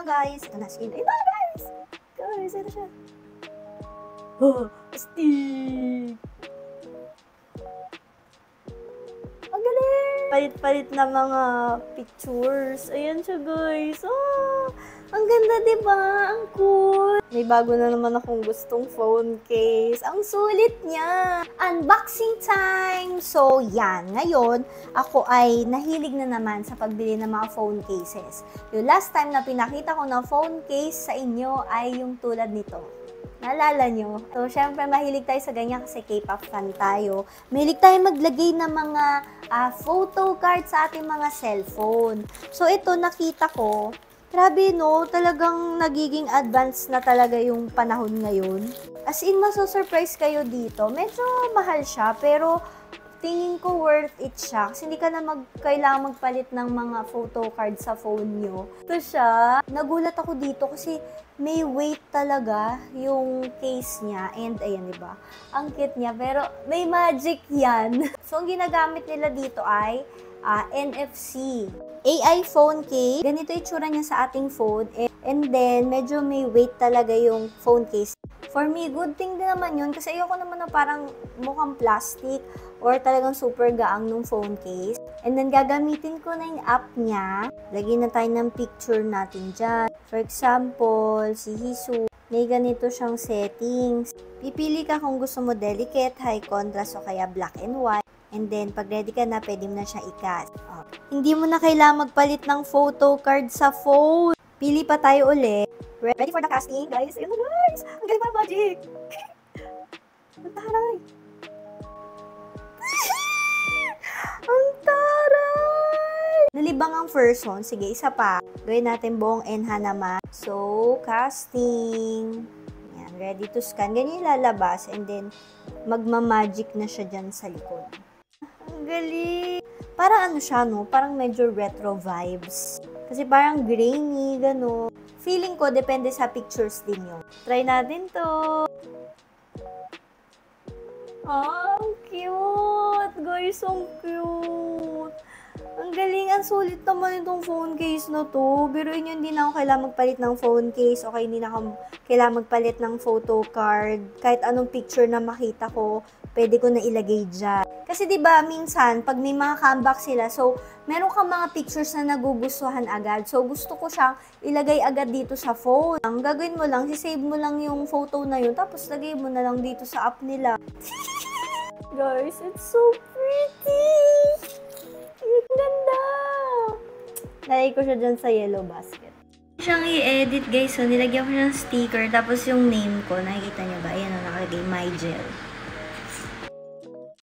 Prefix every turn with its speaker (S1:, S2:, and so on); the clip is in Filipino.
S1: guys. Ito na, skin. Ayun na, guys! Guys, ito siya. Oh, stick! Ang galing! Palit-palit na mga pictures. Ayan siya, guys. Oh, ang ganda, diba? Ang cool. May bago na naman akong gustong phone case. Ang sulit niya. Unboxing time! So, yan. Ngayon, ako ay nahilig na naman sa pagbili ng mga phone cases. Yung last time na pinakita ko ng phone case sa inyo ay yung tulad nito. Naalala nyo? So, syempre, mahilig tayo sa ganyan kasi K-pop fan tayo. Mahilig tayo maglagay ng mga photo card sa ating mga cellphone. So, ito, nakita ko. Grabe, no? Talagang nagiging advanced na talaga yung panahon ngayon. As in, maso-surprise kayo dito. Medyo mahal siya, pero tingin ko worth it siya. Kasi hindi ka na kailangan magpalit ng mga photo card sa phone nyo. Ito siya. Nagulat ako dito kasi may weight talaga yung case niya. And ayan, diba? Ang cute niya. Pero may magic yan. So, ang ginagamit nila dito ay NFC. AI phone case. Ganito itsura niya sa ating phone. And then, medyo may weight talaga yung phone case. For me, good thing din naman yun kasi ayoko naman na parang mukhang plastic or talagang super gaang nung phone case. And then, gagamitin ko na yung app niya. Lagyan na tayo ng picture natin dyan. For example, si Hisu. May ganito siyang settings. Pipili ka kung gusto mo delicate, high contrast o kaya black and white. And then, pag ready ka na, pwede mo na siya i-cast. Hindi mo na kailangan magpalit ng photo card sa phone. Pili pa tayo ulit. Ready for the casting, guys? Ayun na, guys! Ang galing pa magic! Ang taray! Ang taray! Nalibang ang first one. Sige, isa pa. Gawin natin buong enha naman. So, casting. Yan, ready to scan. Ganyan yung lalabas. And then, magmamagic na siya dyan sa likod. Ang galing! Parang ano siya, no? Parang medyo retro vibes. Kasi parang grainy, gano'n. Feeling ko, depende sa pictures din yun. Try natin to. Oh, ang cute! Guys, ang cute! Ang galing, ang sulit naman itong phone case na to. Biruin yun, hindi na ako kailangan magpalit ng phone case o kaya hindi na ako kailangan magpalit ng photo card. Kahit anong picture na makita ko, pwede ko na ilagay dyan. Kasi diba, minsan, pag may mga comeback sila, so, meron kang mga pictures na nagugustuhan agad. So, gusto ko siyang ilagay agad dito sa phone. Ang gagawin mo lang, sisave mo lang yung photo na yun, tapos lagay mo na lang dito sa app nila. Guys, it's so pretty! Ang ganda! Nalagay ko siya dyan sa yellow basket. Siyang i-edit guys, so nilagyan ko siya ng sticker, tapos yung name ko, nakikita niyo ba? Ayan o, nakalagay, My Gel.